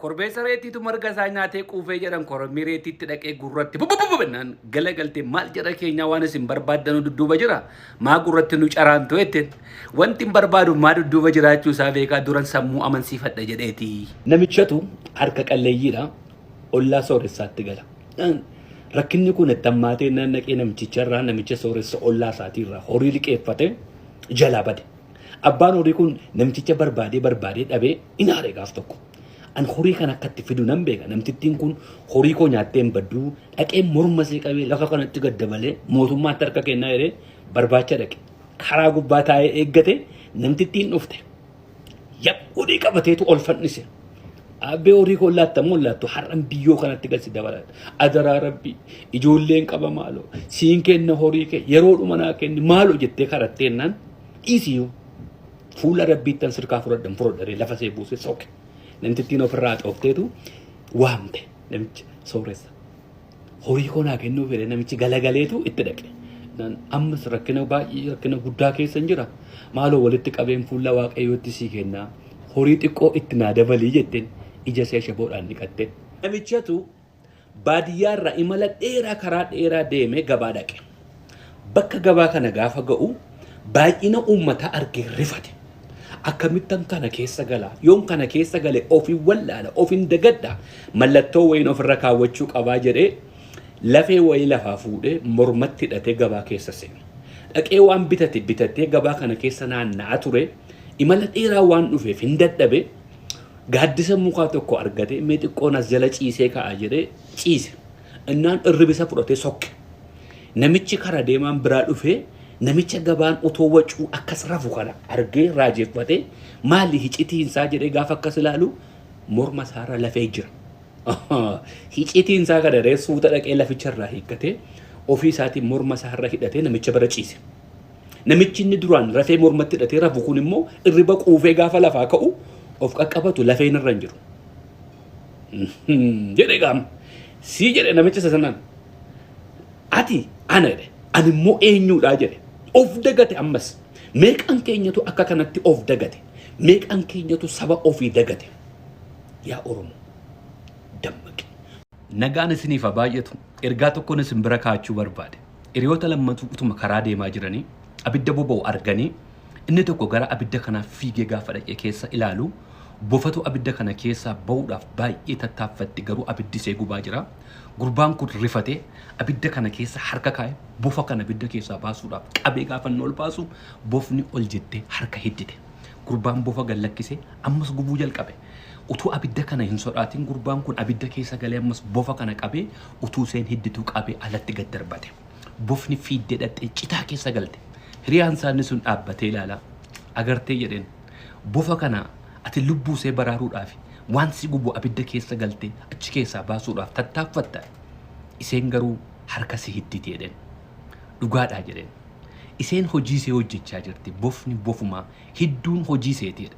Korbeessa reetiitu marga isaa nyaatee quufee jedhan korommii reetiitti dhaqee gurratti bubbubbubannaan galagaltee maal jedha keenya waan isin barbaaddanuu dudduuba jira maa gurratti nu caraantu jetteen wanti hin barbaadu maa dudduuba jiraachuu isaa beekaa duran sammuu amansiifadha jedheeti. Namichatu harka qalleeyyiidha ollaa sooressaatti gala. Rakkinni kun itti hammaatee naannaqee namicharraa namicha sooressa ollaa isaatiirraa horii liqeeffate jalaa bade. Abbaan horii kun namicha barbaadee dhabee inaaree gaaf tokko. An horii kan akkatti fidu nan beeka namtittiin kun horii koo nyaattee hin baddu dhaqee morma see qabee lafa kanatti gaddabalee mootummaatti harka kennaa jedhee barbaacha dhaqe karaa gubbaa taa'ee eeggate namtittiin dhufte horii qabateetu ol fannise abbee horii koo laattamoo laattu har'an biyyoo kanatti galsi dabalata adaraa rabbii ijoolleen qaba maaloo siin kenna horii kee yeroo dhuma naa kenni maaloo jettee karatteennan dhiisiyuu fuula rabbiittan sirkaa fudhadharee lafa see buuse soke. Namtittiin ofirraa xoofteetu waamte namicha sooressa. Horii koo naa kennuu fedhe namichi galagaleetu itti dhaqe. Ammas rakkina baay'ee rakkina guddaa keessa hin jira. Maaloo walitti qabeen fuula waaqayyootti sii kennaa. Horii xiqqoo itti naa dabalii jetteen ija see shaboodhaan dhiqatte. Namichatu baadiyyaarraa imala dheeraa karaa dheeraa deemee gabaa dhaqe. Bakka gabaa kana gaafa ga'u baay'ina uummataa argee rifate. Akkamittan kana keessa gala yoon kana keessa gale ofii wallaala ofiin dagadda mallattoo wayiin ofirra kaawwachuu qabaa jedhee lafee wayii lafaa fuudhee mormatti hidhatee gabaa keessa seene. Dhaqee waan bitatee gabaa kana keessa naanna'aa ture imala dheeraa waan dhufeef hin dadhabe gaaddisa mukaa tokko argate mee xiqqoon as jala ciisee ka'a jedhee ciise. Innaan irribisa fudhatee sokke. Namichi kara deemaan biraa dhufee namicha gabaan otoo wacuu akkas rafu kana argee raajeeffatee maali hicitiinsaa jedhee gaafa akkas ilaalu morma isaarra lafee jira. Hicitiinsaa kana reessuuta dhaqee laficharraa hiikkatee ofii isaatiin morma isaarra hidhatee namicha bira ciise. Namichi inni duraan rafee mormatti hidhatee rafu kun immoo irriba quufee gaafa lafaa ka'u of qaqqabatu lafeen irra hin jiru. Jedhee qaama sii jedhe namicha sanaan ati ana jedhe ani immoo eenyuudhaa jedhe. Of dagate ammas meeqan keenyatu akka kanatti of dagate meeqan keenyatu saba ofii dagate yaa Oromoo dammaqe. Nagaan isiniif baay'atu ergaa tokkoon isin bira kaachuu barbaade. Hiriyoota lammatu utuma karaa deemaa jiranii abidda boba'u arganii inni tokko gara abidda kanaa fiigee gaafa dhaqee keessa ilaalu bofatu abidda kana keessaa ba'uudhaaf baay'ee tattaaffatti garuu abiddi see gubaa jira. Gurbaan kun rifatee abidda kana keessa harka kaa'e bofa kana abidda keessaa baasuudhaaf qabee gaafa ol baasu bofni ol jettee harka hiddite. Gurbaan bofa gallakkisee ammas gubuu jalqabe. Utuu abidda kana hin sodaatin gurbaan kun abidda keessa galee ammas bofa kana qabee utuu seen hiddituu qabee alatti gad darbate. Bofni fiiddee dhaqxee citaa keessa galte. Hiriyaan isaanii sun dhaabbatee ilaala. Agartee jedheen bofa kana ati lubbuu see baraaruudhaaf waan si gubu abidda keessa galte achi keessaa baasuudhaaf tattaaffatta. Iseen garuu harka si hiddite jedheen. Dhugaadhaa jedheen. Iseen hojii see hojjechaa jirti. Bofni bofuma hidduun hojii seetiidha.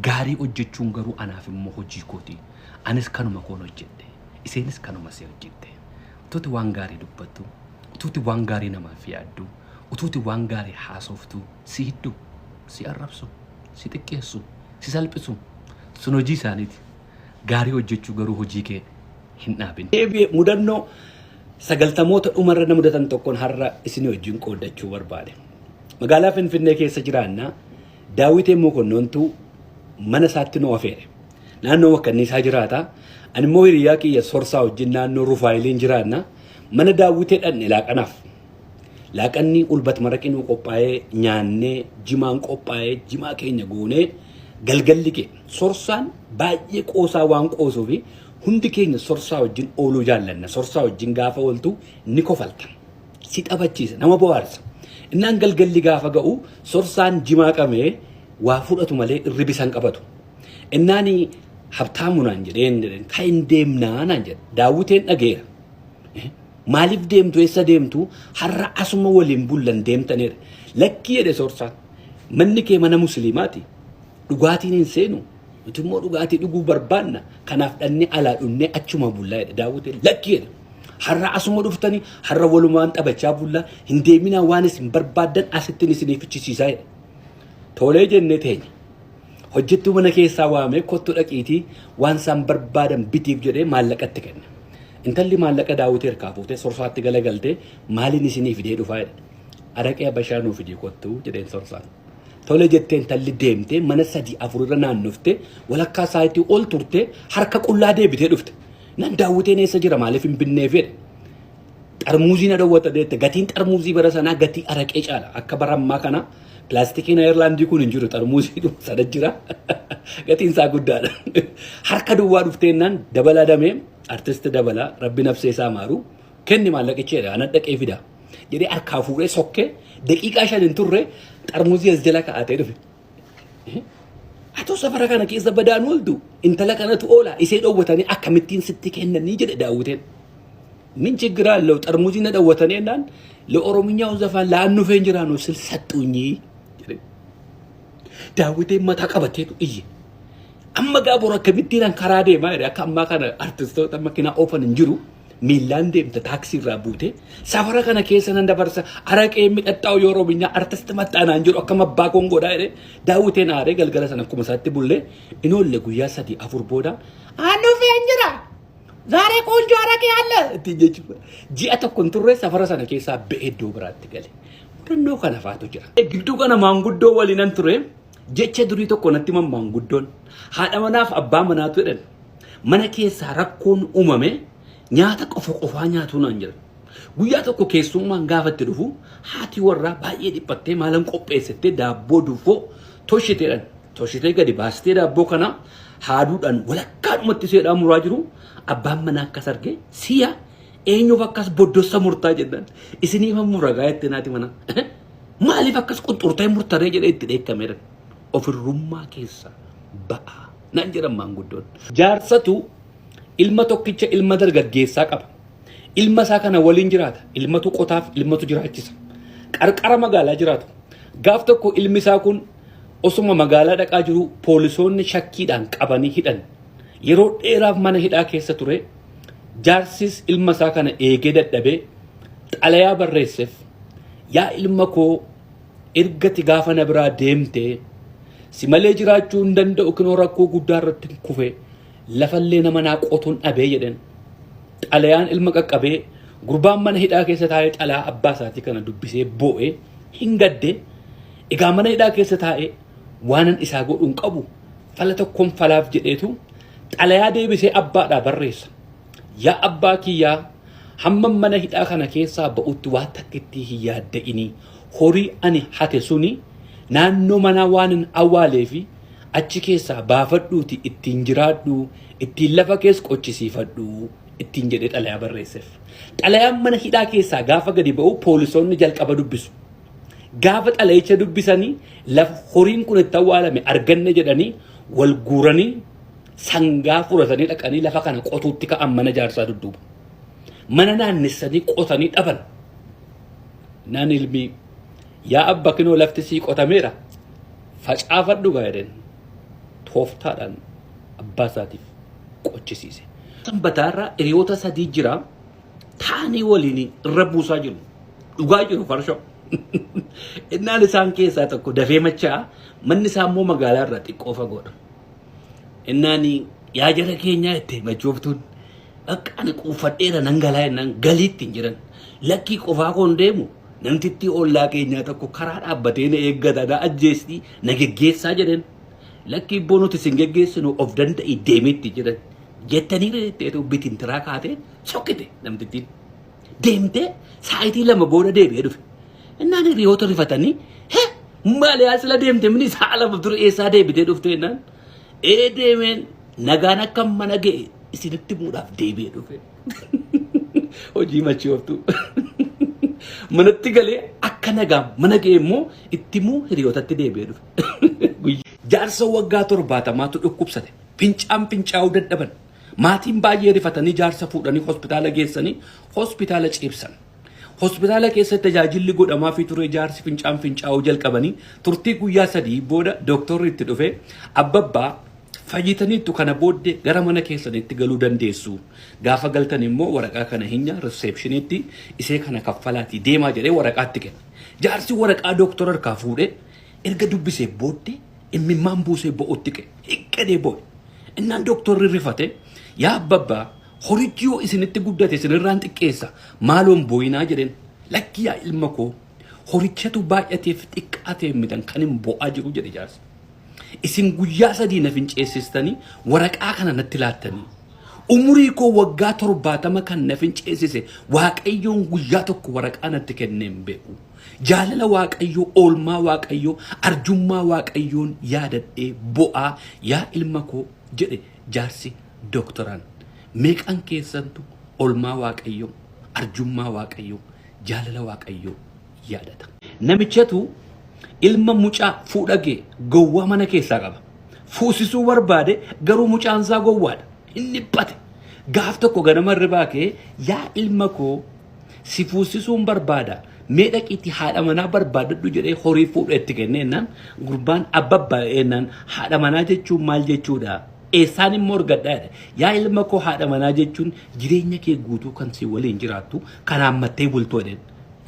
Gaarii hojjechuun garuu anaaf immoo hojii kooti. Anis kanuma koon hojjedhe. Iseenis kanuma see hojjette. Utuuti waan gaarii dubbattu. Utuuti waan gaarii namaaf yaaddu. Utuuti waan gaarii haasoftu. Si hiddu. Si arrabsu. Si xiqqeessu. Si salphisu. Sun hojii isaaniiti. Gaarii hojjechuu garuu hojii kee hin dhaabin. Mudannoo sagaltamoota dhumarra na mudatan tokkoon har'a isin wajjin qooddachuu barbaade. Magaalaa Finfinnee keessa jiraanna Daawitee Mokonnoontu mana isaatti nu afeere. Naannoo Makkanniisaa jiraata. Ani immoo hiriyaa kiyya Sorsaa wajjin naannoo Rufaayiliin jiraanna. Mana Daawitee dhanne laaqanaaf. Laaqanni ulbat maraqinuu qophaa'ee nyaannee jimaan qophaa'ee jimaa keenya goonee galgalli kee Sorsaan baay'ee qoosaa waan qoosuu fi hundi keenya Sorsaa wajjin ooluu jaallanna. Sorsaa wajjin gaafa ooltu ni kofalta. Si taphachiisa nama bohaarsa. Innaan galgalli gaafa ga'u Sorsaan jimaa qabee waa fudhatu malee irribisan qabatu. Innaani Habtaamu naan jedheen kan deemnaa naan jedhe Daawiteen dhageera. Maaliif deemtu eessa deemtu har'a asuma waliin bullan deemtaniidha. Lakkii jedhe Sorsaan manni kee mana musliimaati. Dhugaatiin hin seenu. Nuti immoo dhugaatii dhuguu barbaanna. Kanaaf dhannee alaa dhunnee achuma bullaa jedhe Daawiteen lakkii jedhe. Har'a asuma dhuftanii har'a walumaan taphachaa bullaa hin deeminaa waan isin barbaaddan asittiin isiniif fichisiisaa jedhe. Tolee jennee teenya. hojjettuu mana keessaa waamee kottu dhaqiitii waan isaan barbaadan bitiif jedhee maallaqatti kenne. Intalli maallaqa daawwitee harkaa fuutee sorsaatti galagaltee maaliin isinii fidee dhufaa jedhe. Araqee Habashaa nuu fidii kottuu jedheen sorsaan. Tole jettee intalli deemtee mana 3-4 naannoftee walakkaa saayitii ol turtee harka qullaa deebitee dhufte. Nan daawwiteen eessa jira maaliif hin binneef jedhe. Xarmuuzii na dhawwata deette gatiin xarmuuzii bara sanaa gatii araqee caala akka bara ammaa kana pilaastikiin Ayirlaandii kun hin jiru xarmuuzii sana jira gatiin isaa guddaadha. Harka duwwaa dhufteennaan dabalaa damee artisti dabalaa rabbi nafsee isaa maaru kenni maallaqicheedha ana dhaqee fida jedhee harkaa fuudhee sokkee daqiiqaa 5 hin turre xarmuuzii as jala kaa'atee dhufe. Atoo safara kana keessa badaan ooltu intala kanatu oola isee dhowwatanii akkamittiin sitti kennanii jedhe daawwiteen. ምን ችግር አለው ጠርሙዚ ነደወተኔናን ለኦሮሚኛው ዘፋን ለአኑ ፈንጅራ ነው ስል ሰጡኝ ዳዊቴ መታ ቀበቴቱ እይ አመጋ ቦራ ከሚዲናን ካራዴ ማይራ ከአማ ካነ አርቲስቶታ መኪና ኦፈን እንጅሩ ሚላን ደምተ ታክሲ ራቡቴ ሳፈራ ከነ ከሰነ እንደበርሰ አረቄ የሚቀጣው የኦሮሚኛ አርቲስት መጣና እንጅሩ አከመባ ኮንጎ ዳይሬ ዳዊቴን አሬ ገልገለ ሰነ ኩመሳቲ ቡሌ ኢኖለ ጉያ ሰዲ አፉር ቦዳ አኑ ፈንጅራ ዛሬ ቆንጆ አረቄ አለ እትጀች ጂአተ ኮንትሮሬ ሰፈራ ሰነ ከሳ በኤዶ ብራት ገለ ደኖ ከነፋቱ ጅራ ግዱ ከነ ማንጉዶ ወሊነን ቱሬ ጀቸ ዱሪ ተኮ ነቲ ማንጉዶን ሃዳ መናፍ አባ መናቱ ደን መነ ከሳ ረኮን ኡመሜ ኛታ ቆፎ ቆፋ ኛቱ ነው እንጀ ጉያ ተኮ ከሱማን ጋፈት ድፉ ሃቲ ወራ ባዬ ዲපቴ ማለን ቆጴሰቴ ዳቦ ዱፎ ቶሽቴ ገዲ ባስቴ ዳቦ ከና ሃዱዳን ወለካድ መት ሲዳ ሙራጅሩ abbaan manaa akkas arge siya eenyuuf akkas boddossa murtaa jedhan isiniif ammoo ragaa itti naati mana maaliif akkas qunxurtee murtaree jedhee itti dheekkameera ofirrummaa keessa ba'a naan jedhan maanguddoon. Jaarsatu ilma tokkicha ilma dargaggeessaa qaba. Ilma isaa kana waliin jiraata. Ilmatu qotaaf ilmatu jiraachisa. Qarqara magaalaa jiraatu. Gaaf tokko ilmi isaa kun osuma magaalaa dhaqaa jiru poolisoonni shakkiidhaan qabanii hidhan. yeroo dheeraaf mana hidhaa keessa ture jaarsis ilma isaa kana eegee dadhabee xalayaa barreesseef yaa ilma koo ergati gaafa na biraa deemtee si malee jiraachuu hin danda'u kinoo rakkoo guddaa irratti kufe lafallee nama naa qotuun dhabee jedhan xalayaan ilma qaqqabee gurbaan mana hidhaa keessa taa'ee xalayaa abbaa isaatii kana dubbisee boo'ee hin gadde egaa mana hidhaa keessa taa'ee waanan isaa godhuun qabu fala tokkoon falaaf jedheetu xalayaa deebisee abbaadhaa barreessa. Yaa abbaa kiyyaa hamma mana hidhaa kana keessaa ba'utti waan takkitti hin yaadda'inii horii ani hate suni naannoo manaa waan hin awwaalee fi achi keessaa baafadhuuti ittiin jiraadhu ittiin lafa keessa qochisiifadhu ittiin jedhee xalayaa barreesseef. Xalayaan mana hidhaa keessaa gaafa gadi ba'u poolisoonni jalqaba dubbisu. Gaafa xalayicha dubbisanii lafa horiin kun itti awwaalame arganne jedhanii wal guuranii sangaa furatanii dhaqanii lafa kana qotuutti ka'an mana jaarsaa dudduuba. Mana naannessanii qotanii dhaban. Naan ilmi yaa abba kinoo lafti sii qotameera facaafadhu gaadhen tooftaadhaan abbaa isaatiif qochisiise. Sanbataarraa hiriyoota sadii jira taanii waliin irra buusaa jiru dhugaa jiru farshoo. Innaan isaan keessaa tokko dafee machaa manni isaa immoo magaalaa irraa xiqqoo fagoodha. Innani yaa jara keenyaa itti machooftuun akka ani quuffadheera nan galaa jennaan galiitti hin jiran lakkii qofaa koon deemu namtitti ollaa keenyaa tokko karaa dhaabbatee na eeggata na ajjeestii na geggeessaa jedhan lakkii ibboo nuti sin geggeessinu of danda'i deemeetti jedhan jettanii reetteetu bitiin tiraa kaatee sokkite namtittiin deemtee saayitii lama booda deebi'ee dhufe. Innaan hiriyoota rifatanii maali asila deemte mini sa'a lama dura eessaa deebitee dhufte jennaan deemeen nagaan akka mana ga'e isinitti muudhaaf deebi'ee dhufe. Hojii machooftu. Manatti galee akka nagaan mana ga'e immoo itti immoo hiriyootatti deebi'ee dhufe. Jaarsa waggaa 70tu dhukkubsate. Fincaan fincaa'uu dadhaban. Maatiin baay'ee rifatanii jaarsa fuudhanii hospitaala geessanii hospitaala ciibsan. Hospitaala keessatti tajaajilli godhamaa fi ture jaarsi fincaan fincaa'uu jalqabanii turtii guyyaa 3 booda dooktorri itti dhufe abbabbaa fayyitaniitu kana booddee gara mana keessanitti galuu dandeessu. Gaafa galtan immoo waraqaa kana hinya receptionitti isee kana kaffalaatii deemaa jedhee waraqaatti kenne. Jaarsi waraqaa dooktora harkaa fuudhee erga dubbisee booddee imimmaan buusee bo'utti hiqqadee bo'e. Innaan dooktorri rifate yaa abbaa horichi yoo isinitti guddate isinirraan xiqqeessa maaloon booyinaa jedheen lakki yaa ilma koo horichatu baay'ateef xiqqaatee mitan kan hin bo'aa jiru jedhe jaarsi. Isin guyyaa sadii na finceessistanii waraqaa kana natti laattanii umurii koo waggaa 70 kan na finceessise waaqayyoon guyyaa tokko waraqaa natti kenneen beeku. Jaalala waaqayyoo oolmaa waaqayyoo arjummaa waaqayyoon yaadadhee bo'aa yaa ilma koo jedhe jaarsi dooktoraan. Meeqan keessantu oolmaa waaqayyoo arjummaa waaqayyoo jaalala waaqayyoo yaadata. Namichatu ilma mucaa fuudhagee gowwaa mana keessaa qaba. Fuusisuu barbaade garuu mucaansaa gowwaadha. Inni dhiphate. Gaaf tokko ganama ribaa kee yaa ilma koo si fuusisuun barbaada. Mee dhaqiitti haadha manaa barbaadadhu jedhee horii fuudhee itti kenneennaan gurbaan abbaa eenaan haadha manaa jechuun maal jechuudha? Eessaan immoo argadhaadha. Yaa ilma koo haadha manaa jechuun jireenya kee guutuu kan si waliin jiraattu kanaan mattee bultoo jedheen.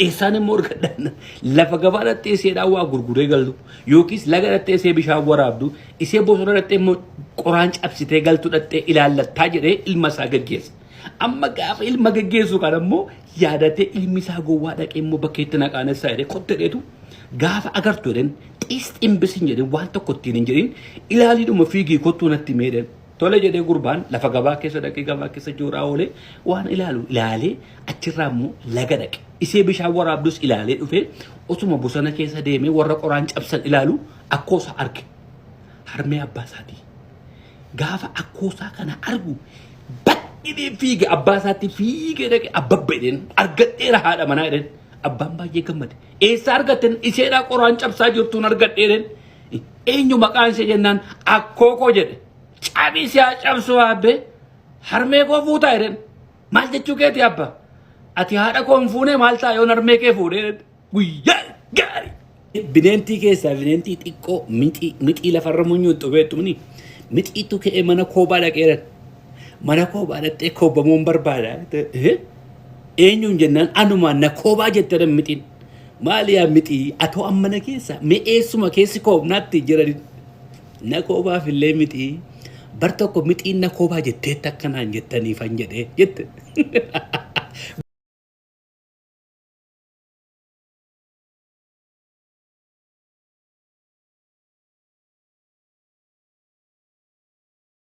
Eessaan immoo argadhaan lafa gabaa dhattee seedhaan waa gurguree galtu yookiis laga dhattee see bishaan waraabdu isee bosona dhattee immoo qoraan cabsitee galtu dhattee ilaallattaa jedhee ilma isaa gaggeessa. Amma gaafa ilma gaggeessu kan ammoo yaadatee ilmi isaa gowwaa dhaqee immoo bakka itti naqaanessaa jedhee kotteedheetu gaafa agartu jedheen xiis ximbisin jedheen waan tokko ittiin hin jedhin ilaaliidhuma fiigii kottuu natti meedhan. Tole jedhee gurbaan lafa gabaa keessa dhaqee gabaa keessa jooraa oolee waan ilaalee achirraa immoo laga dhaqe. Isee bishaan waraabdus ilaalee dhufee osuma bosona keessa deemee warra qoraan cabsan ilaalu akkoosa arge. Harmee abbaa isaatii. Gaafa akkoosaa kana argu baay'ee fiige abbaa isaatti fiigee dhaqe abbabbeedheen argadheera haadha manaa jedheen. Abbaan baay'ee gammade. Eessa argatten iseedhaa qoraan cabsaa jirtuun argadheedheen. Eenyu maqaan ishee jennaan akkookoo jedhe. Cabisi haa cabsu abbe harmee koo fuutaa jedheen. Maal jechuu keeti abba? Ati haadha koo hin fuune maal ta'a yoon harmee kee fuudhee guyyaa gaarii. Bineentii keessaa bineentii xiqqoo mixii lafarra munyuuxxu beektumni mixiitu ka'ee mana koobaa dhaqeeran. Mana koobaa dhaqxee koobamuun barbaada. Eenyuun jennaan anumaan na koobaa jettan mixiin. Maali yaa mixii atoo ammana keessa mi'eessuma keessi koobnaatti jiran. Na koobaaf illee mixii bar tokko mixiin na koobaa jetteetti akkanaan jettaniifan jedhee jette.